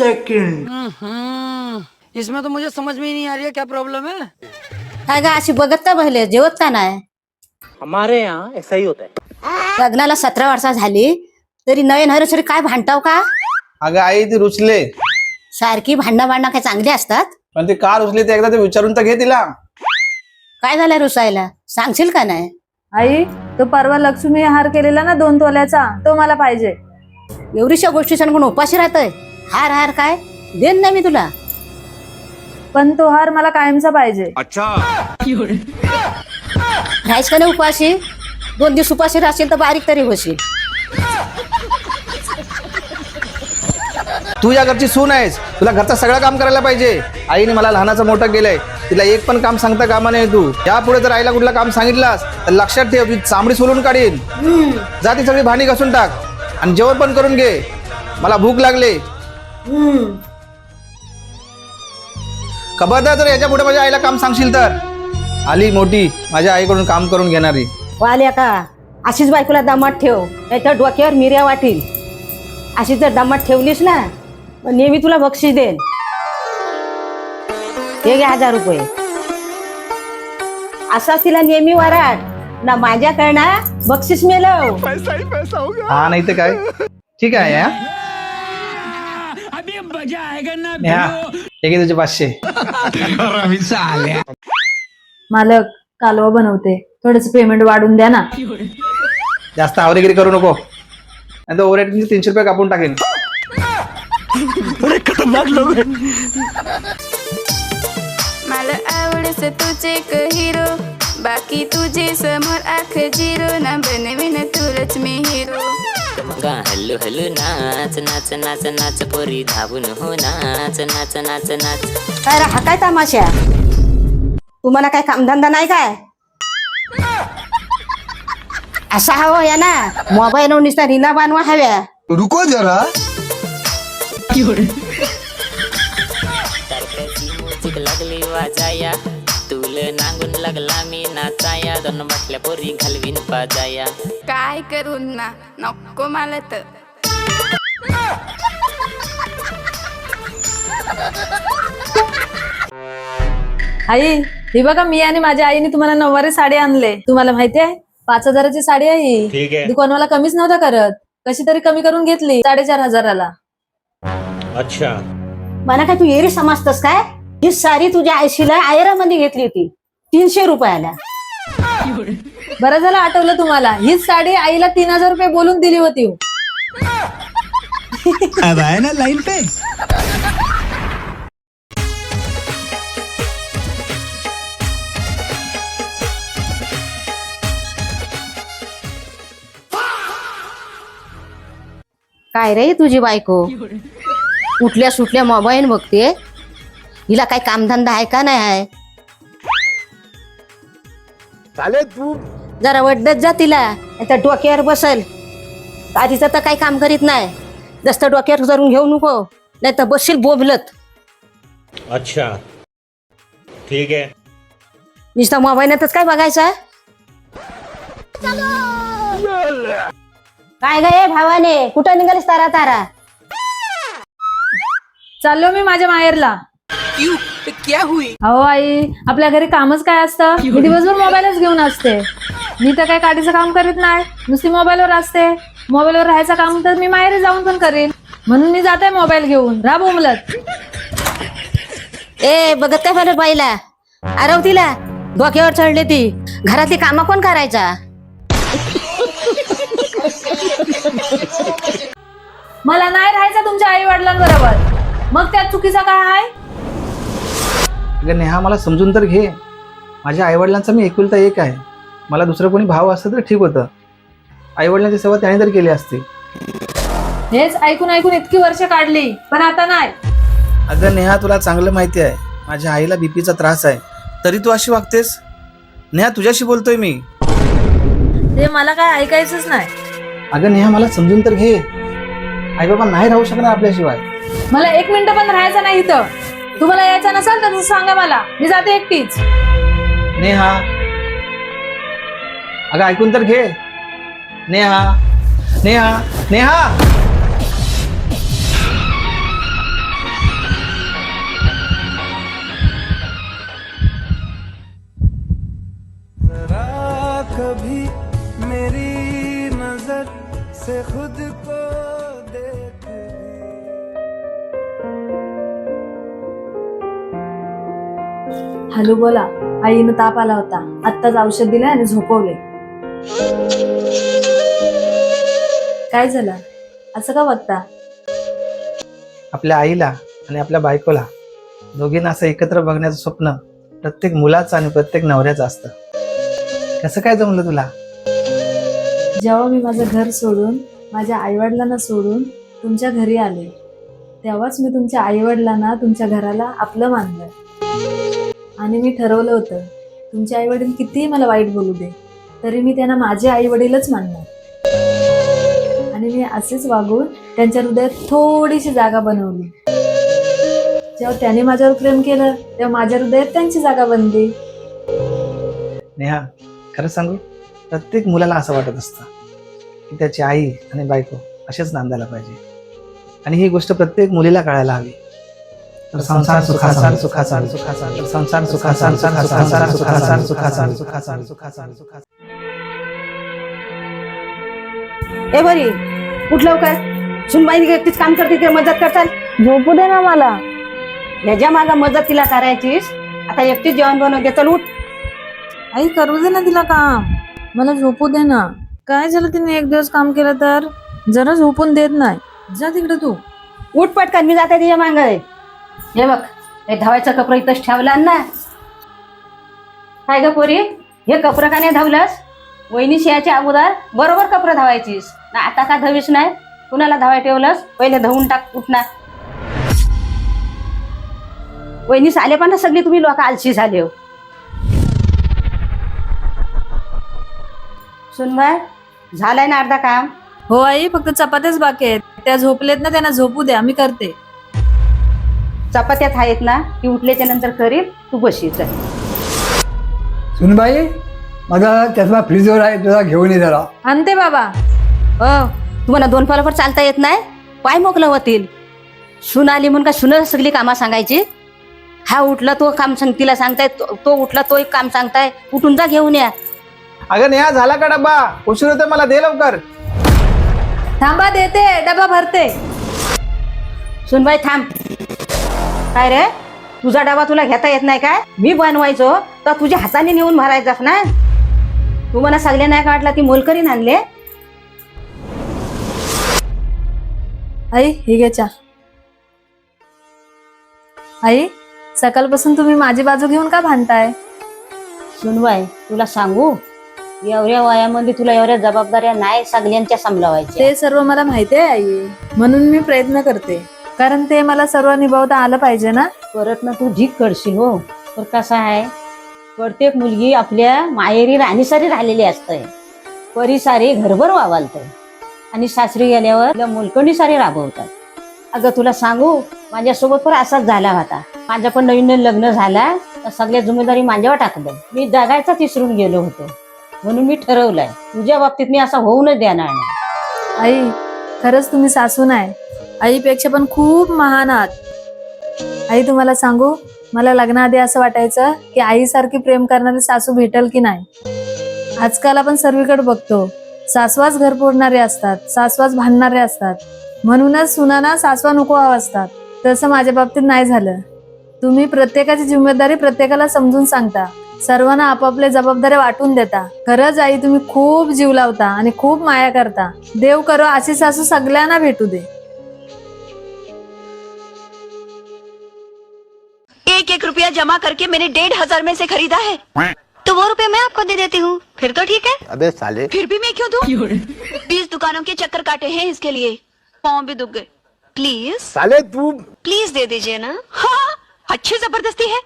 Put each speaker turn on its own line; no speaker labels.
Second.
इसमें तो मुझे समझ में ही नहीं आ रही है क्या प्रॉब्लम है।
काय गा अशी बघत का बहिले जेवत का नाही?
हमारे यहाँ ऐसा ही होता है।
लग्नाला 17 वर्ष झाली तरी नवीन हरसरी काय भांडताव का?
अगं आई ती रुचले,
सारखी भांडणं काय चांगली असतात?
पण ती का रुचली ते एकदा ते विचारून तर घे तिला.
काय झालं रुसायला सांगशील का नाही?
आई, तो परवा लक्ष्मी हार केलेला ना 2 तोल्याचा, तो मला पाहिजे.
एवढीशा गोष्टी सांगून उपाशी राहतोय? हार हार काय देन ना मी तुला.
पण तो हार मला कायमचा पाहिजे.
राहायच का नाही उपाशी? 2 दिवस उपाशी राहशील तर बारीक तरी होशील.
तू या घरची सून आहेस, तुला घरचं सगळं काम करायला पाहिजे. आईने मला लहानाचं मोठं केलंय, तिला एक पण काम सांगता कामा नये. तू यापुढे जर आईला कुठलं काम सांगितलंस तर लक्षात ठेव, तुझी चामडी सोलून काढीन. जा ती सगळी भांडी घासून टाक आणि जेवण पण करून घे, मला भूक लागली. खबरदार जर याच्या पुढे माझ्या आईला काम सांगशील तर. आली मोठी माझ्या आईकडून काम करून घेणारी.
वाल्या का अशीच बायकोला दमात ठेव, नाहीतर डोक्यावर मिऱ्या वाटील. अशी जर दमात ठेवलीस ना मग नेहमी तुला बक्षीस देन. हे घे 1000 रुपये. असा तिला नेहमी वराट ना माझ्याकडनं बक्षीस मिळव.
हा नाही तर काय. ठीक आहे या हे घे तुझे 500.
मालक, कालवा बनवते, थोडंसं पेमेंट वाढून द्या ना.
जास्त आवरेगिरी करू नको, नाही तर ओव्हरहेडचे 300 रुपये कापून टाकेन.
खतरनाक लोग हैं।
मला आवडस तुझे एक हिरो, बाकी तुझे समोर आख जिरो ना बनवीन तुरच मी हिरो.
हल्लू हल्लू नाच नाच नाच नाच पोरी धावून हो नाच नाच नाच नाच.
काय रा हा काय तमाशा? तुम्हाला काय कामधंदा नाही काय? असा हवं या ना मोबाईल नुसता रीना बनवा हव्या.
रुको जरा।
तरकाची मूजिक लागली वाजाया, तुल नांगून लागला मी नाचाया, 2 बाटल्या पोरी घालवीन पाजाया.
काय करू ना नको मला तर.
आई, ही बघा मी आणि माझ्या आईने तुम्हाला 9वारी साडी आणले. तुम्हाला माहिती आहे 5000ची साडी आहे ही. दुकानवाला कमीच नव्हता करत, कशी तरी कमी करून घेतली 4500ला.
अच्छा,
मला काय तू एरी समजतस काय? ही साडी तुझ्या आयशीला आयरामध्ये घेतली होती 300 रुपयाला.
बरं झालं आठवलं तुम्हाला, हीच साडी आईला 3000 रुपये बोलून दिली होती.
अब आए ना लाइन पे।
काय रे तुझी बायको उठल्या सुटल्या मोबाईल बघते. हिला काय कामधंदा आहे का नाही आहे?
साले तू
जरा वड्डत जा तिला, नाहीतर डोक्यावर बसल. आधीचं तर काही काम करीत नाही, जास्त डोक्यावर धरून घेऊ नको, नाही तर बसशील बोबलत.
अच्छा ठीक है।
नुसतं मोबाईलातच काय बघायचं? काय गे भावाने कुठं निघालीस तारा तारा?
चाललो मी माझ्या माहेरला. अहो आई, आपल्या घरी कामच काय असतं? मी दिवसभर मोबाईलच घेऊन असते. मी तर काय काडीचं काम करीत नाही, नुसती मोबाईलवर असते. मोबाईलवर राहायचं काम तर मी माहेरी जाऊन पण करेन, म्हणून मी जाते मोबाईल घेऊन. राब उमलत.
ए बघत काय फरक बाईला? आरव तिला डोक्यावर चढले ती. घरातली कामं कोण करायचा?
मला नाही राहायचं तुमच्या आई वडिलांबरोबर, मग त्यात चुकीचा काय आहे?
अगं नेहा मला समजून तर घे, माझ्या आईवडिलांचा मी एकुलता एक आहे. मला दुसरं कोणी भाव असतं तर ठीक होतं. आईवडिलांची सेवा त्याने तर केली असती.
हेच ऐकून ऐकून इतकी वर्ष काढली, पण आता नाही.
अगं नेहा तुला चांगलं माहिती आहे माझ्या आईला बीपीचा त्रास आहे, तरी तू अशी वागतेस. नेहा तुझ्याशी बोलतोय मी.
ते मला काय ऐकायचंच नाही.
अगं नेहा मला समजून तर घे, आई बाबा नाही राहू शकणार आपल्याशिवाय.
मला 1 मिनिट पण राहायचं नाही इथं. तुम्हाला यायचं नसेल तर सांगा मला, मी जाते एकटीच.
नेहा अगं ऐकून तर घे. नेहा नेहा नेहा
हॅलो बोला. आईनं ताप आला होता, आत्ताच औषध दिलंय आणि झोपवले. काय झालं, असं का बघता?
आपल्या आईला आणि आपल्या बायकोला दोघींना असं एकत्र बघण्याचं स्वप्न प्रत्येक मुलाचं आणि प्रत्येक नवऱ्याचं असतं. कसं काय जमलं तुला?
जेव्हा मी माझं घर सोडून, माझ्या आईवडिलांना सोडून तुमच्या घरी आले, तेव्हाच मी तुमच्या आईवडिलांना, तुमच्या घराला आपलं मानलं. आणि मी ठरवलं होतं, तुमचे आईवडील कितीही मला वाईट बोलू दे, तरी मी त्यांना माझे आईवडीलच मानणार. आणि मी असेच वागून त्यांच्या हृदयात थोडीशी जागा बनवली. जेव्हा त्याने माझ्यावर प्रेम केलं, तेव्हा माझ्या हृदयात त्यांची जागा बनली.
नेहा, खरं सांगू, प्रत्येक मुलाला असं वाटत असतं की त्याची आई आणि बायको असेच नांदायला पाहिजे. आणि ही गोष्ट प्रत्येक मुलीला कळायला हवी. तर संसार सुखाचा, सुखाचा, सुखाचा, संसार सुखाचा, संसार सुखाचा, सुखाचा, सुखाचा, सुखाचा.
ए बरी उठ लवकर. सुनबाई एकटीच काम करते ते मदत करताल.
झोपू दे ना मला.
ह्याच्या मागा मदत तिला करायचीस, आता एकटीच जेवण बनवते. चल उठ.
आई करू दे ना तिला काम, मला झोपू दे ना. काय झालं तिने एक दिवस काम केलं तर जरा झोपून देत नाही. जा तिकडे तू.
उठ पटकन, मी जाते तिच्या माग. हे बघ, हे धावायचं कपडं इथंच ठेवला ना. काय ग पोरी, हे कपडं का नाही धावलंस? वहिनी शियाच्या अगोदर बरोबर कपडं धावायचीस ना. आता का धावीस नाही? कुणाला धावाय ठेवलंस? पहिले धावून टाक. उठ ना. वहिनी आले पण ना सगळी तुम्ही लोक आलशी झाले हो. सुनबाई, झालंय ना अर्धा काम?
हो आई, फक्त चपात्याच बाकी आहेत. त्या झोपलेत ना, त्यांना झोपू द्या, मी करते.
चपात्यात आहेत ना, ती उठल्याच्या नंतर करील. तू बशीच.
सुनबाई, माझा चष्मा फ्रीजवर आहे, तुला घेऊन ये जरा.
आणते बाबा.
हो, तुम्हाला दोन पावलावर चालता येत नाही? पाय मोकलं होतील. सून आली म्हणून का सुन सगळी कामं सांगायची? हा उठला तो काम सांग, तिला सांगताय. तो उठला तो एक काम सांगताय. उठून जा, घेऊन या.
अगं नेहा, झाला का डब्बा? उशीर होते, मला दे लवकर.
थांबा, देते, डबा भरते.
सुनबाई थांब. काय रे, तुझा डबा तुला घेता येत नाही काय? मी बनवायचो तर तुझ्या हाताने नेऊन भरायचास ना. तू मला सगळे नाही काढला, ती मोलकरीन आणले.
आई ही घे चहा. आई, सकाळपासून तुम्ही माझी बाजू घेऊन का भांडताय?
सुनबाई, तुला सांगू, एवढ्या वयामध्ये तुला एवढ्या जबाबदाऱ्या नाही सगळ्यांच्या सांभाळायच्या.
ते सर्व मला माहिती आहे आई, म्हणून मी प्रयत्न करते, कारण ते मला सर्व निभावता आलं पाहिजे ना.
परत ना तू झीक करशील हो. तर कसं आहे, प्रत्येक मुलगी आपल्या माहेरी राणीसारी राहिलेली असते. परिसारी घरभर वावलते आणि सासरी गेल्यावर मुलकणी सारी राबवतात. अगं तुला सांगू, माझ्यासोबत पण असाच झाला होता. माझं पण नवीन नवीन लग्न झाला तर सगळ्या जिम्मेदारी माझ्यावर टाकलं. मी जगायचाच विसरून गेलो होतो. म्हणून मी ठरवलंय, तुझ्या बाबतीत मी असं होऊनच देणार नाही.
आई, खरंच तुम्ही सासू नाही, आईपेक्षा पण खूप महान आहात. आई, तुम्हाला सांगू, मला लग्नाआधी असं वाटायचं की आईसारखी प्रेम करणारी सासू भेटेल की नाही. आजकाल आपण सर्वीकडे बघतो, सासवाच घर फोडणारे असतात, सासवाच भांडणारे असतात. म्हणूनच सुनाना सासवा नको असतात. तसं माझ्या बाबतीत नाही झालं. तुम्ही प्रत्येकाची जिम्मेदारी प्रत्येकाला समजून सांगता, सर्वांना आपापल्या जबाबदाऱ्या वाटून देता. खरंच आई, तुम्ही खूप जीव लावता आणि खूप माया करता. देव करो अशी सासू सगळ्यांना भेटू दे.
1-1 रुपया जमा करके मैंने 1,500 में से खरीदा है, तो वो रुपए मैं आपको दे देती हूँ, फिर तो ठीक है.
अबे साले,
फिर भी मैं क्यों दूं? 20 दुकानों के चक्कर काटे हैं इसके लिए, पाँव भी दुख गए. प्लीज
साले तू
प्लीज दे दीजिए ना. हाँ, अच्छी जबरदस्ती है.